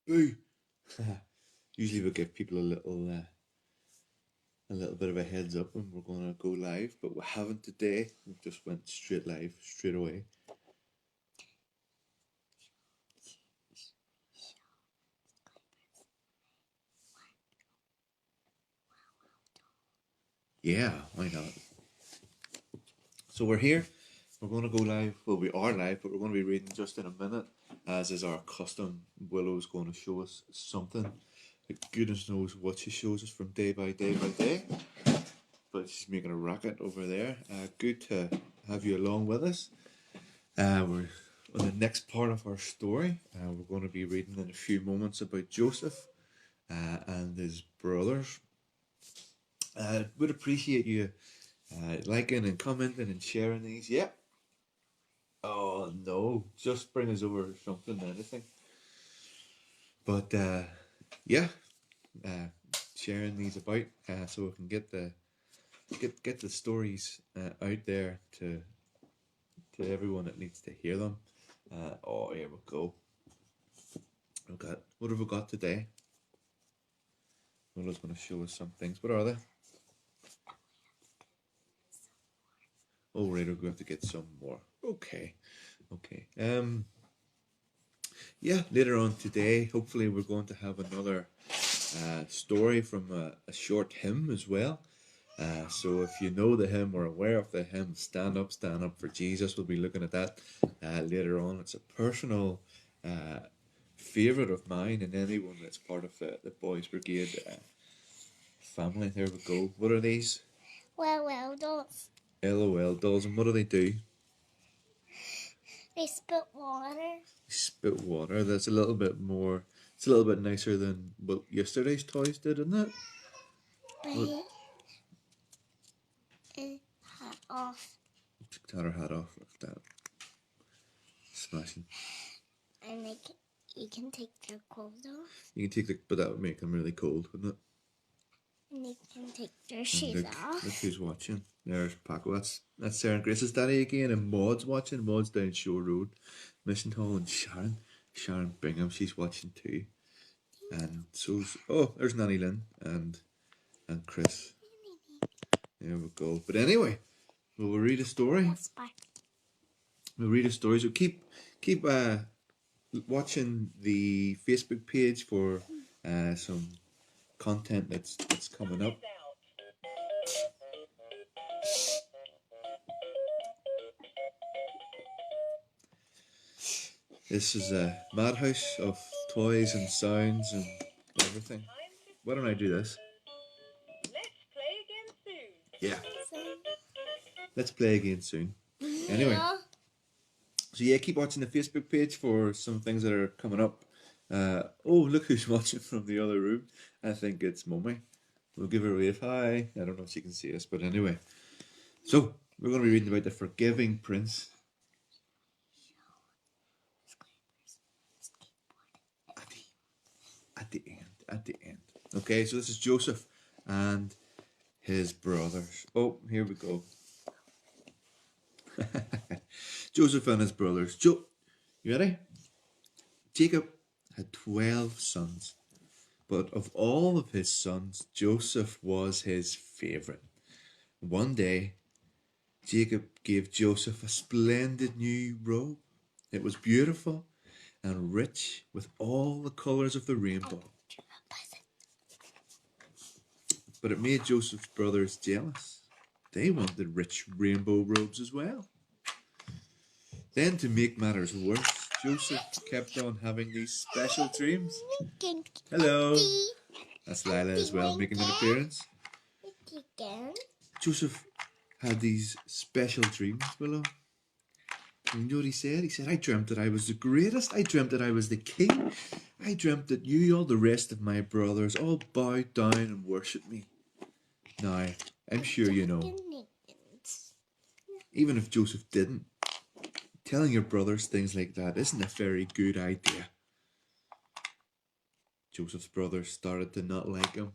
Boo! Usually we give people a little bit of a heads up when we're going to go live, but we haven't today. We just went straight live, straight away. Yeah, why not? So we're here. We're going to go live. Well, we are live, but we're going to be reading just in a minute, as is our custom. Willow's going to show us something. Goodness knows what she shows us from day by day by day. But she's making a racket over there. Good to have you along with us. We're on the next part of our story. We're going to be reading in a few moments about Joseph and his brothers. Would appreciate you liking and commenting and sharing these. Yeah. Oh no, just bring us over something, anything. But yeah, sharing these about so we can get the stories out there to everyone that needs to hear them. Oh, here we go. Okay, what have we got today? Willow's going to show us some things. What are they? Oh, right, we're going to have to get some more. Okay. Yeah, later on today, hopefully we're going to have another story from a short hymn as well. So if you know the hymn or aware of the hymn, Stand Up for Jesus, we'll be looking at that later on. It's a personal favourite of mine and anyone that's part of the Boys Brigade family. There we go. What are these? Well, dolls. LOL dolls. And what do? They spit water. Spit water. That's a little bit more. It's a little bit nicer than what yesterday's toys did, isn't it? But hat off. Took her hat off like that. Smashing. And you can take their clothes off. You can take but that would make them really cold, wouldn't it? And they can take their shoes off. Look who's watching. There's Paco. That's Sarah and Grace's daddy again, and Maud's watching. Maud's down Shore Road, Mission Hall, and Sharon Bingham. She's watching too. And there's Nanny Lynn and Chris. There we go. But anyway, we'll read a story. We'll read a story. So keep watching the Facebook page for some content that's coming up. This is a madhouse of toys and sounds and everything. Why don't I do this? Let's play again soon. Yeah. Let's play again soon. Anyway. So yeah, keep watching the Facebook page for some things that are coming up. Look who's watching from the other room. I think it's Mummy. We'll give her a wave. Hi. I don't know if she can see us, but anyway. So, we're going to be reading about the forgiving prince. At the end. Okay, so this is Joseph and his brothers. Oh, here we go. Joseph and his brothers. You ready? Jacob had 12 sons, but of all of his sons, Joseph was his favourite. One day, Jacob gave Joseph a splendid new robe. It was beautiful and rich with all the colours of the rainbow. But it made Joseph's brothers jealous. They wanted rich rainbow robes as well. Then, to make matters worse, Joseph kept on having these special dreams. Hello. That's Lila as well, making an appearance. Joseph had these special dreams, Willow. And you know what he said? He said, I dreamt that I was the greatest. I dreamt that I was the king. I dreamt that you, all the rest of my brothers, all bowed down and worshipped me. Now, I'm sure you know, even if Joseph didn't, telling your brothers things like that isn't a very good idea. Joseph's brothers started to not like him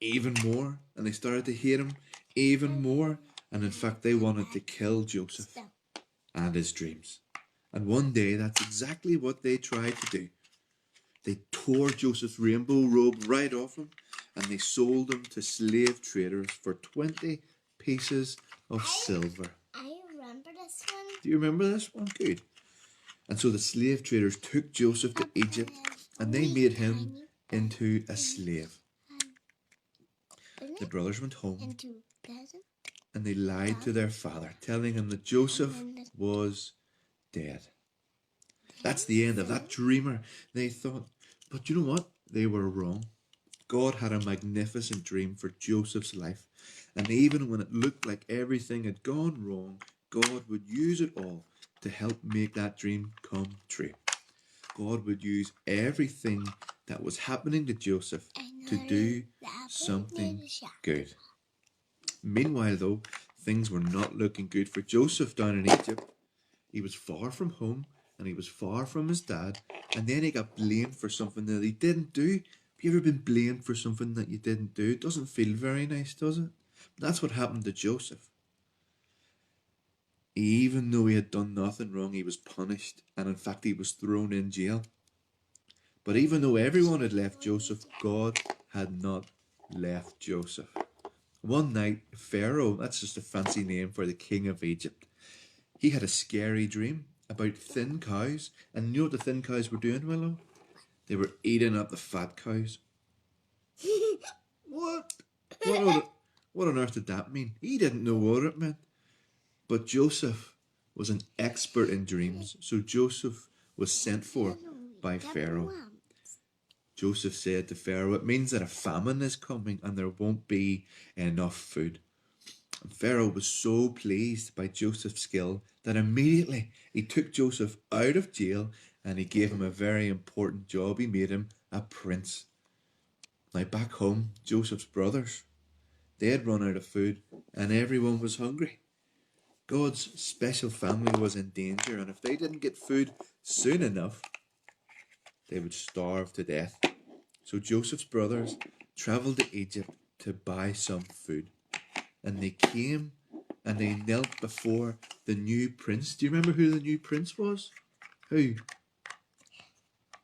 even more, and they started to hate him even more, and in fact they wanted to kill Joseph and his dreams. And one day that's exactly what they tried to do. They tore Joseph's rainbow robe right off him, and they sold him to slave traders for 20 pieces of silver. I remember this one. Do you remember this one? Good. And so the slave traders took Joseph to Egypt, and they made him into a slave. The brothers went home, and they lied to their father, telling him that Joseph was dead. That's the end of that dreamer, they thought. But you know what? They were wrong. God had a magnificent dream for Joseph's life. And even when it looked like everything had gone wrong, God would use it all to help make that dream come true. God would use everything that was happening to Joseph to do something good. Meanwhile, though, things were not looking good for Joseph down in Egypt. He was far from home, and he was far from his dad, and then he got blamed for something that he didn't do. Have you ever been blamed for something that you didn't do? It doesn't feel very nice, does it? That's what happened to Joseph. Even though he had done nothing wrong, he was punished, and in fact he was thrown in jail. But even though everyone had left Joseph, God had not left Joseph. One night, Pharaoh, that's just a fancy name for the king of Egypt, he had a scary dream about thin cows. And you know what the thin cows were doing, Willow? They were eating up the fat cows. What? What on earth did that mean? He didn't know what it meant. But Joseph was an expert in dreams, so Joseph was sent for by Pharaoh. Joseph said to Pharaoh, it means that a famine is coming and there won't be enough food. And Pharaoh was so pleased by Joseph's skill that immediately he took Joseph out of jail and he gave him a very important job. He made him a prince. Now back home, Joseph's brothers, they had run out of food and everyone was hungry. God's special family was in danger, and if they didn't get food soon enough, they would starve to death. So Joseph's brothers travelled to Egypt to buy some food. And they came and they knelt before the new prince. Do you remember who the new prince was? Who?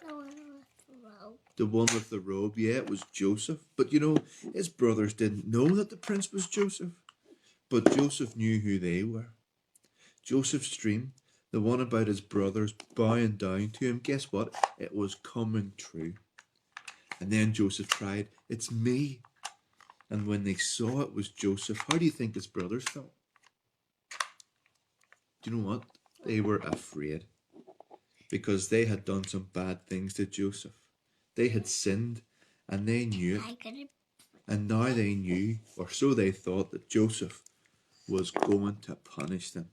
The one with the robe. The one with the robe, yeah, it was Joseph. But you know, his brothers didn't know that the prince was Joseph. But Joseph knew who they were. Joseph's dream, the one about his brothers bowing down to him, guess what? It was coming true. And then Joseph cried, it's me. And when they saw it was Joseph, how do you think his brothers felt? Do you know what? They were afraid. Because they had done some bad things to Joseph. They had sinned, and they knew it. And now they knew, or so they thought, that Joseph was going to punish them.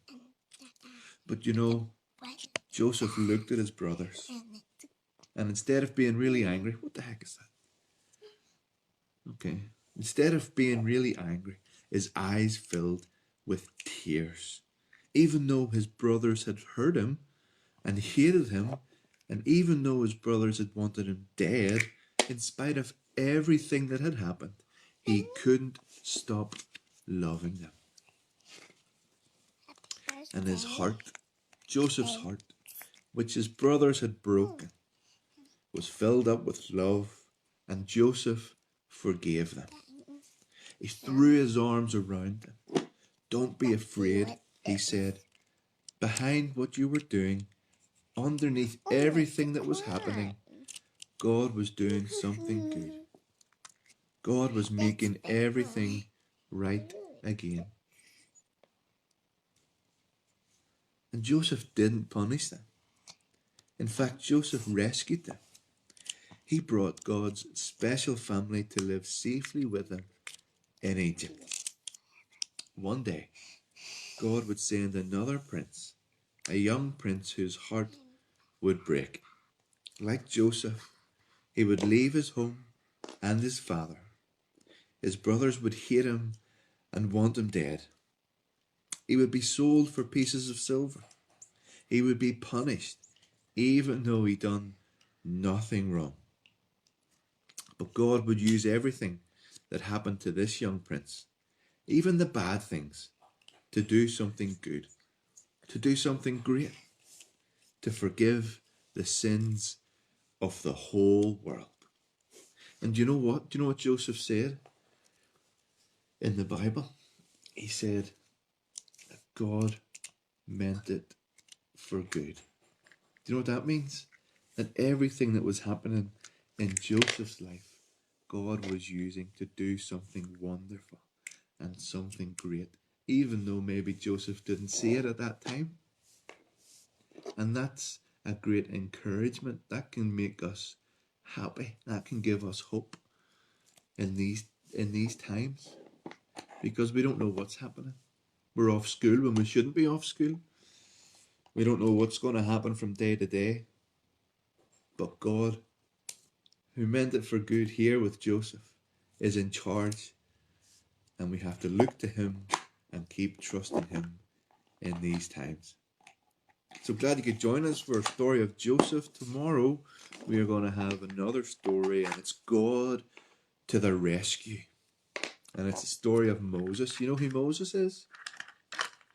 But you know, Joseph looked at his brothers, and instead of being really angry, what the heck is that? Okay. Instead of being really angry, his eyes filled with tears. Even though his brothers had hurt him and hated him, and even though his brothers had wanted him dead, in spite of everything that had happened, he couldn't stop loving them. And his heart, Joseph's heart, which his brothers had broken, was filled up with love, and Joseph forgave them. He threw his arms around them. Don't be afraid, he said. Behind what you were doing, underneath everything that was happening, God was doing something good. God was making everything right again. And Joseph didn't punish them. In fact, Joseph rescued them. He brought God's special family to live safely with him in Egypt. One day, God would send another prince, a young prince whose heart would break. Like Joseph, he would leave his home and his father. His brothers would hate him and want him dead. He would be sold for pieces of silver. He would be punished, even though he'd done nothing wrong. But God would use everything that happened to this young prince, even the bad things, to do something good, to do something great, to forgive the sins of the whole world. And do you know what? Do you know what Joseph said in the Bible? He said that God meant it for good. Do you know what that means? That everything that was happening in Joseph's life, God was using to do something wonderful and something great, even though maybe Joseph didn't see it at that time. And that's a great encouragement. That can make us happy. That can give us hope in these times, because we don't know what's happening. We're off school when we shouldn't be off school. We don't know what's going to happen from day to day. But God, who meant it for good here with Joseph, is in charge, and we have to look to him and keep trusting him in these times. So glad you could join us for a story of Joseph. Tomorrow we are going to have another story, and it's God to the rescue. And it's a story of Moses. You know who Moses is?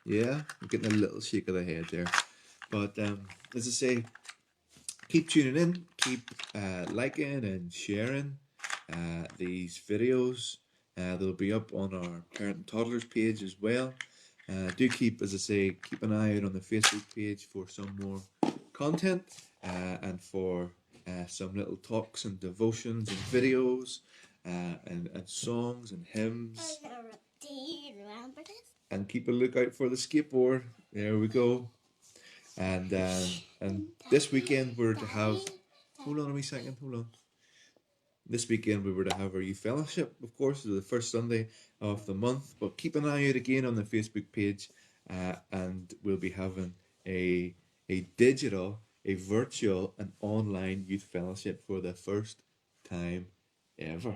Yeah, I'm getting a little shake of the head there. But as I say, keep tuning in, keep liking and sharing these videos. They'll be up on our Parent and Toddlers page as well. Do keep, as I say, keep an eye out on the Facebook page for some more content and for some little talks and devotions and videos and songs and hymns. Do you remember this? And keep a lookout for the skateboard. There we go. And this weekend we're to have. Hold on a wee second. Hold on. This weekend we were to have our youth fellowship, of course, the first Sunday of the month. But keep an eye out again on the Facebook page, and we'll be having a digital, a virtual, and online youth fellowship for the first time ever.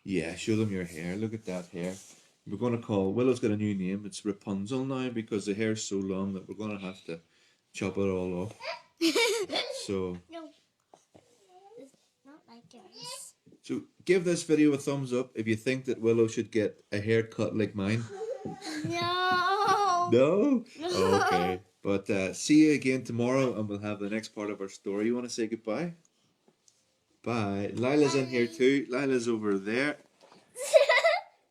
Yeah, show them your hair. Look at that hair. We're going to call Willow's got a new name. It's Rapunzel now because the hair's so long that we're going to have to chop it all off. So. No. It's not like yours. So give this video a thumbs up if you think that Willow should get a haircut like mine. No. No? Okay. But see you again tomorrow, and we'll have the next part of our story. You want to say goodbye? Bye. Lila's in here too. Lila's over there.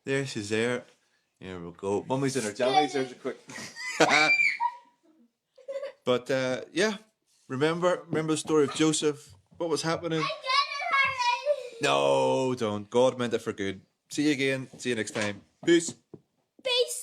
There, she's there. There we go. Mummy's in her jammies. There's a quick. But yeah, remember the story of Joseph. What was happening? No, don't. God meant it for good. See you again. See you next time. Peace. Peace.